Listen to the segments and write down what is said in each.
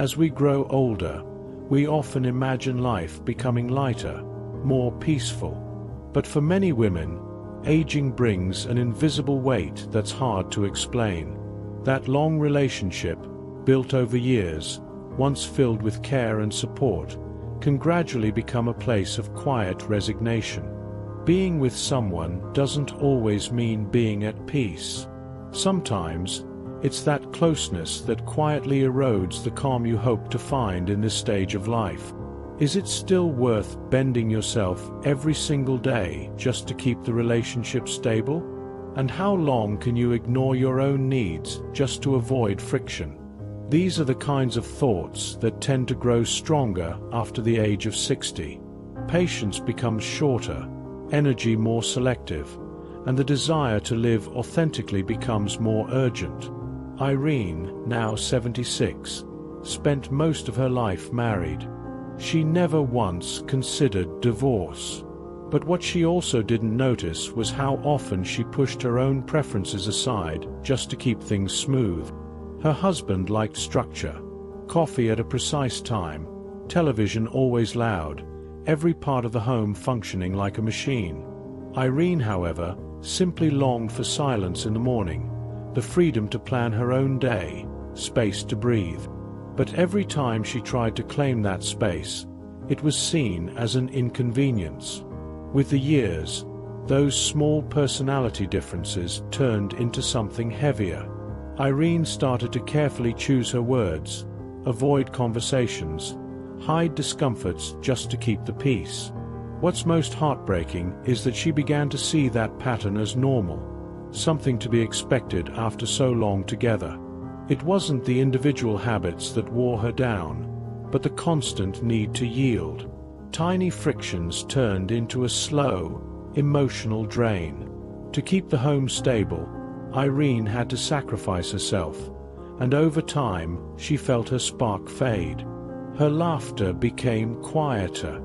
As we grow older, we often imagine life becoming lighter, more peaceful. But for many women, aging brings an invisible weight that's hard to explain. That long relationship, built over years, once filled with care and support, can gradually become a place of quiet resignation. Being with someone doesn't always mean being at peace. Sometimes, it's that closeness that quietly erodes the calm you hope to find in this stage of life. Is it still worth bending yourself every single day just to keep the relationship stable? And how long can you ignore your own needs just to avoid friction? These are the kinds of thoughts that tend to grow stronger after the age of 60. Patience becomes shorter, energy more selective, and the desire to live authentically becomes more urgent. Irene, now 76, spent most of her life married. She never once considered divorce. But what she also didn't notice was how often she pushed her own preferences aside just to keep things smooth. Her husband liked structure, coffee at a precise time, television always loud, every part of the home functioning like a machine. Irene, however, simply longed for silence in the morning, the freedom to plan her own day, space to breathe. But every time she tried to claim that space, it was seen as an inconvenience. With the years, those small personality differences turned into something heavier. Irene started to carefully choose her words, avoid conversations, hide discomforts just to keep the peace. What's most heartbreaking is that she began to see that pattern as normal, something to be expected after so long together. It wasn't the individual habits that wore her down, but the constant need to yield. Tiny frictions turned into a slow, emotional drain. To keep the home stable, Irene had to sacrifice herself, and over time she felt her spark fade. Her laughter became quieter.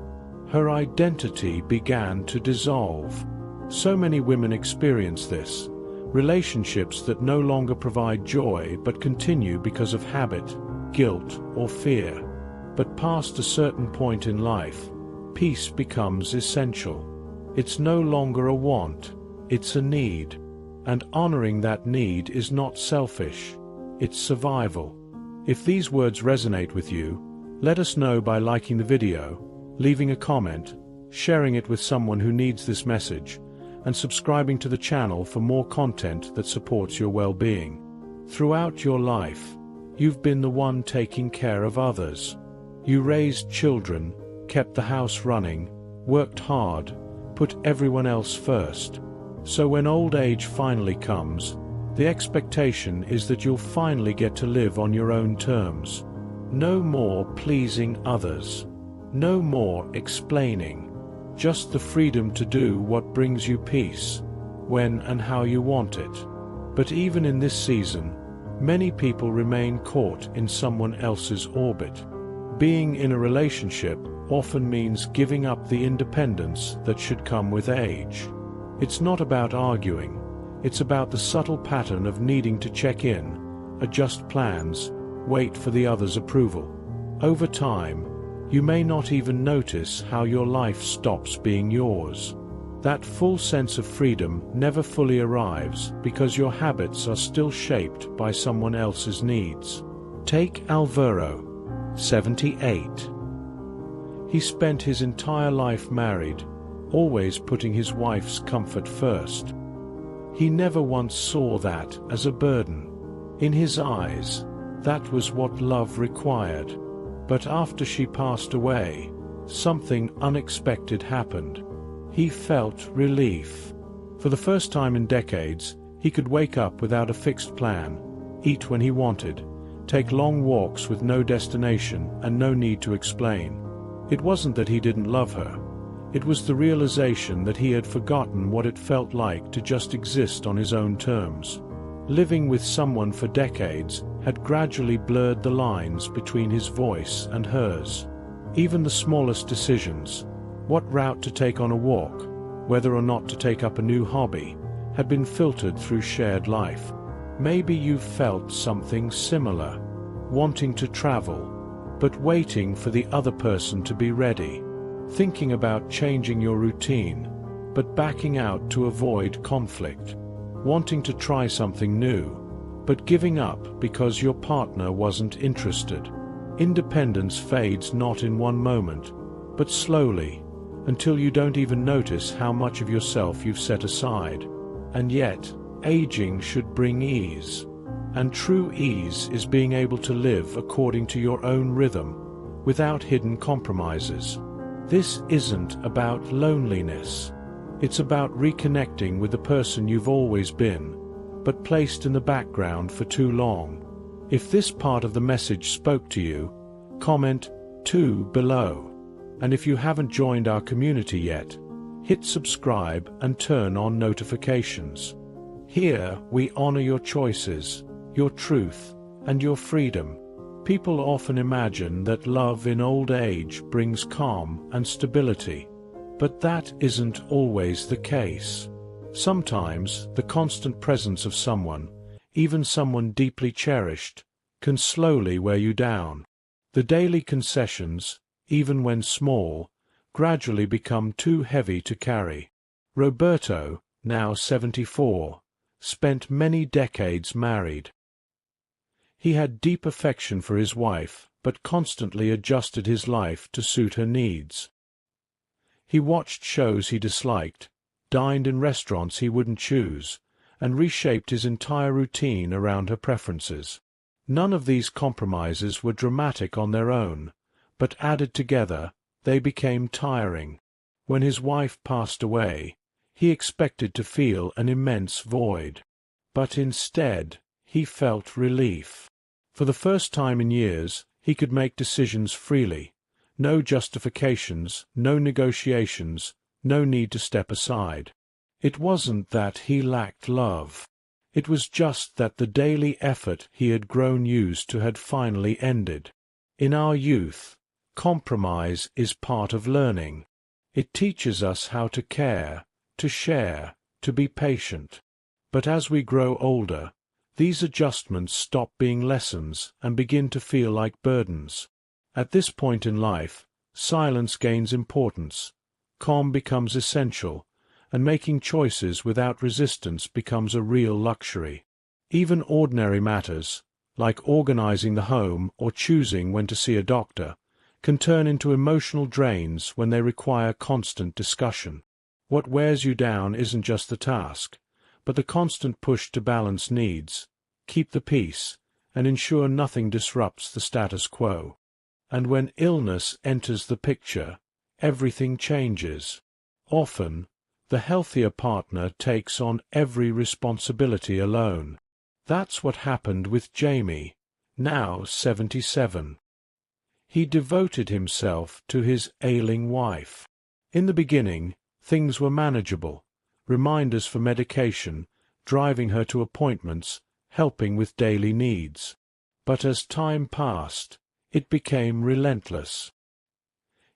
Her identity began to dissolve. So many women experience this. Relationships that no longer provide joy but continue because of habit, guilt, or fear. But past a certain point in life, peace becomes essential. It's no longer a want, it's a need. And honoring that need is not selfish, it's survival. If these words resonate with you, let us know by liking the video, leaving a comment, sharing it with someone who needs this message, and subscribing to the channel for more content that supports your well-being. Throughout your life, you've been the one taking care of others. You raised children, kept the house running, worked hard, put everyone else first. So when old age finally comes, the expectation is that you'll finally get to live on your own terms. No more pleasing others. No more explaining. Just the freedom to do what brings you peace, when and how you want it. But even in this season, many people remain caught in someone else's orbit. Being in a relationship often means giving up the independence that should come with age. It's not about arguing, it's about the subtle pattern of needing to check in, adjust plans, wait for the other's approval. Over time, you may not even notice how your life stops being yours. That full sense of freedom never fully arrives because your habits are still shaped by someone else's needs. Take Alvaro, 78. He spent his entire life married, always putting his wife's comfort first. He never once saw that as a burden. In his eyes, that was what love required. But after she passed away, something unexpected happened. He felt relief. For the first time in decades, he could wake up without a fixed plan, eat when he wanted, take long walks with no destination and no need to explain. It wasn't that he didn't love her. It was the realization that he had forgotten what it felt like to just exist on his own terms. Living with someone for decades had gradually blurred the lines between his voice and hers. Even the smallest decisions, what route to take on a walk, whether or not to take up a new hobby, had been filtered through shared life. Maybe you've felt something similar. Wanting to travel, but waiting for the other person to be ready. Thinking about changing your routine, but backing out to avoid conflict. Wanting to try something new, but giving up because your partner wasn't interested. Independence fades not in one moment, but slowly, until you don't even notice how much of yourself you've set aside. And yet, aging should bring ease. And true ease is being able to live according to your own rhythm, without hidden compromises. This isn't about loneliness. It's about reconnecting with the person you've always been, but placed in the background for too long. If this part of the message spoke to you, comment 2 below. And if you haven't joined our community yet, hit subscribe and turn on notifications. Here, we honor your choices, your truth, and your freedom. People often imagine that love in old age brings calm and stability. But that isn't always the case. Sometimes, the constant presence of someone, even someone deeply cherished, can slowly wear you down. The daily concessions, even when small, gradually become too heavy to carry. Roberto, now 74, spent many decades married. He had deep affection for his wife, but constantly adjusted his life to suit her needs. He watched shows he disliked, dined in restaurants he wouldn't choose, and reshaped his entire routine around her preferences. None of these compromises were dramatic on their own, but added together, they became tiring. When his wife passed away, he expected to feel an immense void. But instead, he felt relief. For the first time in years, he could make decisions freely. No justifications, no negotiations, no need to step aside. It wasn't that he lacked love. It was just that the daily effort he had grown used to had finally ended. In our youth, compromise is part of learning. It teaches us how to care, to share, to be patient. But as we grow older, these adjustments stop being lessons and begin to feel like burdens. At this point in life, silence gains importance, calm becomes essential, and making choices without resistance becomes a real luxury. Even ordinary matters, like organizing the home or choosing when to see a doctor, can turn into emotional drains when they require constant discussion. What wears you down isn't just the task, but the constant push to balance needs, keep the peace, and ensure nothing disrupts the status quo. And when illness enters the picture, everything changes. Often, the healthier partner takes on every responsibility alone. That's what happened with Jamie, now 77. He devoted himself to his ailing wife. In the beginning, things were manageable, reminders for medication, driving her to appointments, helping with daily needs. But as time passed, it became relentless.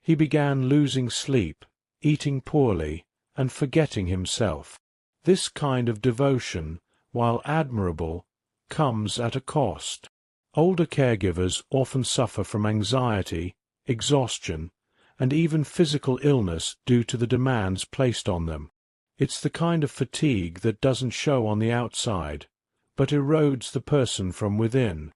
He began losing sleep, eating poorly, and forgetting himself. This kind of devotion, while admirable, comes at a cost. Older caregivers often suffer from anxiety, exhaustion, and even physical illness due to the demands placed on them. It's the kind of fatigue that doesn't show on the outside, but erodes the person from within.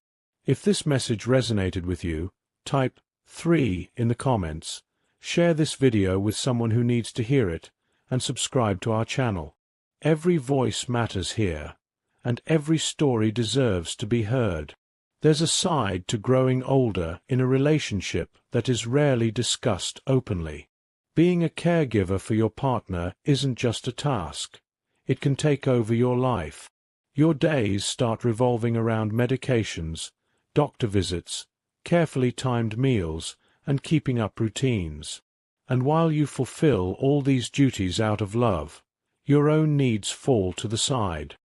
If this message resonated with you, type 3 in the comments, share this video with someone who needs to hear it, and subscribe to our channel. Every voice matters here, and every story deserves to be heard. There's a side to growing older in a relationship that is rarely discussed openly. Being a caregiver for your partner isn't just a task. It can take over your life. Your days start revolving around medications, doctor visits, carefully timed meals, and keeping up routines. And while you fulfill all these duties out of love, your own needs fall to the side.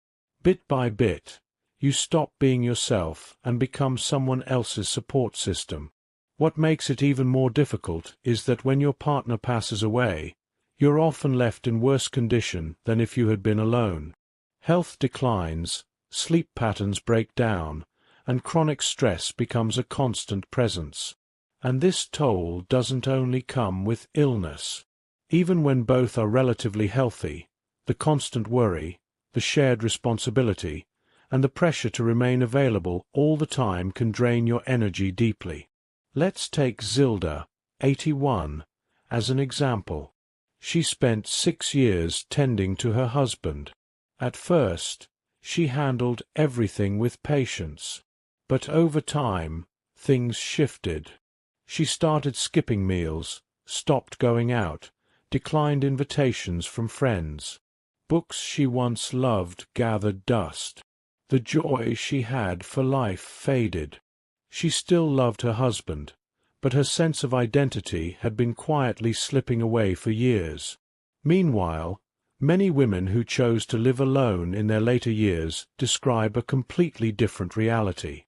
Bit by bit, you stop being yourself and become someone else's support system. What makes it even more difficult is that when your partner passes away, you're often left in worse condition than if you had been alone. Health declines, sleep patterns break down, and chronic stress becomes a constant presence. And this toll doesn't only come with illness. Even when both are relatively healthy, the constant worry, the shared responsibility, and the pressure to remain available all the time can drain your energy deeply. Let's take Zilda, 81, as an example. She spent 6 years tending to her husband. At first, she handled everything with patience. But over time, things shifted. She started skipping meals, stopped going out, declined invitations from friends. Books she once loved gathered dust. The joy she had for life faded. She still loved her husband, but her sense of identity had been quietly slipping away for years. Meanwhile, many women who chose to live alone in their later years describe a completely different reality.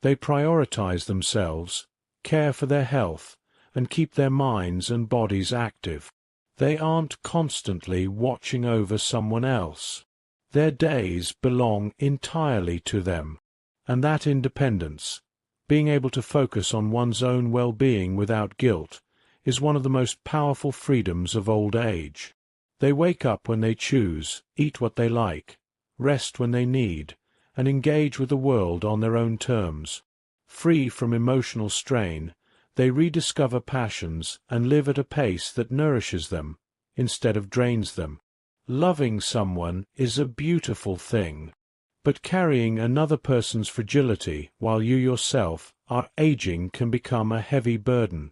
They prioritize themselves, care for their health, and keep their minds and bodies active. They aren't constantly watching over someone else. Their days belong entirely to them. And that independence, being able to focus on one's own well-being without guilt, is one of the most powerful freedoms of old age. They wake up when they choose, eat what they like, rest when they need, and engage with the world on their own terms. Free from emotional strain, they rediscover passions and live at a pace that nourishes them, instead of drains them. Loving someone is a beautiful thing. But carrying another person's fragility while you yourself are aging can become a heavy burden.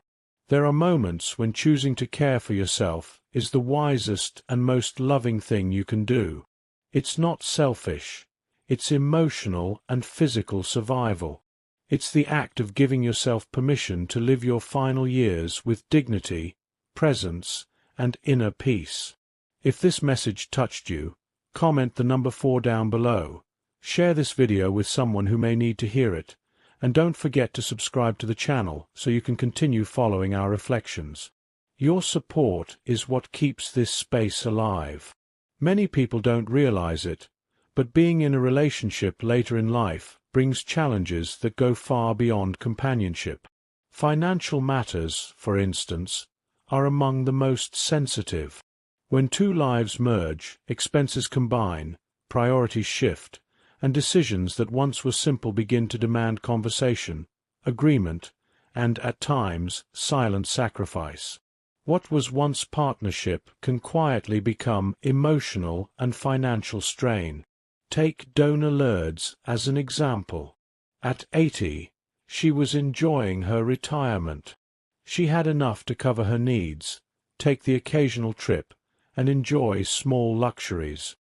There are moments when choosing to care for yourself is the wisest and most loving thing you can do. It's not selfish. It's emotional and physical survival. It's the act of giving yourself permission to live your final years with dignity, presence, and inner peace. If this message touched you, comment the number 4 down below. Share this video with someone who may need to hear it, and don't forget to subscribe to the channel so you can continue following our reflections. Your support is what keeps this space alive. Many people don't realize it, but being in a relationship later in life brings challenges that go far beyond companionship. Financial matters, for instance, are among the most sensitive. When two lives merge, expenses combine, priorities shift, and decisions that once were simple begin to demand conversation, agreement, and, at times, silent sacrifice. What was once partnership can quietly become emotional and financial strain. Take Dona Lurdes as an example. At 80, she was enjoying her retirement. She had enough to cover her needs, take the occasional trip, and enjoy small luxuries.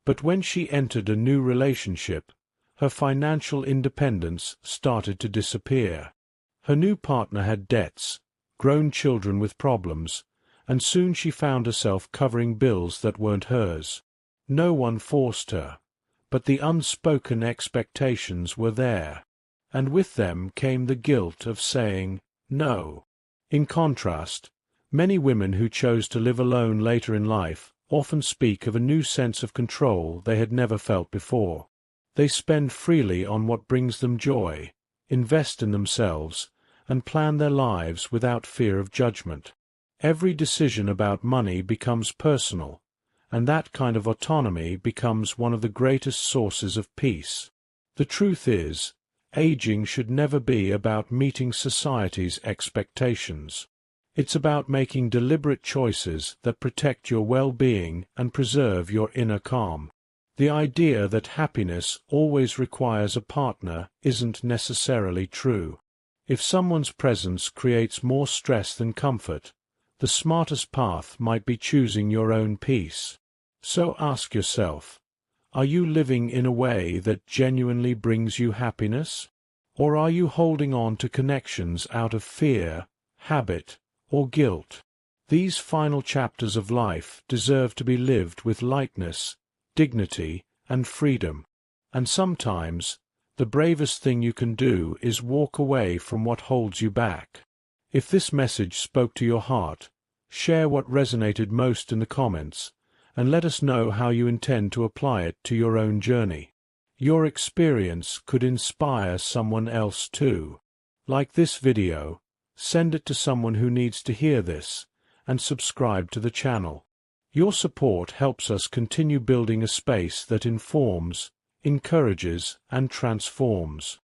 But when she entered a new relationship, her financial independence started to disappear. Her new partner had debts, grown children with problems, and soon she found herself covering bills that weren't hers. No one forced her, but the unspoken expectations were there, and with them came the guilt of saying no. In contrast, many women who chose to live alone later in life often speak of a new sense of control they had never felt before. They spend freely on what brings them joy, invest in themselves, and plan their lives without fear of judgment. Every decision about money becomes personal, and that kind of autonomy becomes one of the greatest sources of peace. The truth is, aging should never be about meeting society's expectations. It's about making deliberate choices that protect your well-being and preserve your inner calm. The idea that happiness always requires a partner isn't necessarily true. If someone's presence creates more stress than comfort, the smartest path might be choosing your own peace. So ask yourself, are you living in a way that genuinely brings you happiness? Or are you holding on to connections out of fear, habit, or guilt? These final chapters of life deserve to be lived with lightness, dignity, and freedom. And sometimes, the bravest thing you can do is walk away from what holds you back. If this message spoke to your heart, share what resonated most in the comments, and let us know how you intend to apply it to your own journey. Your experience could inspire someone else too. Like this video, send it to someone who needs to hear this, and subscribe to the channel. Your support helps us continue building a space that informs, encourages, and transforms.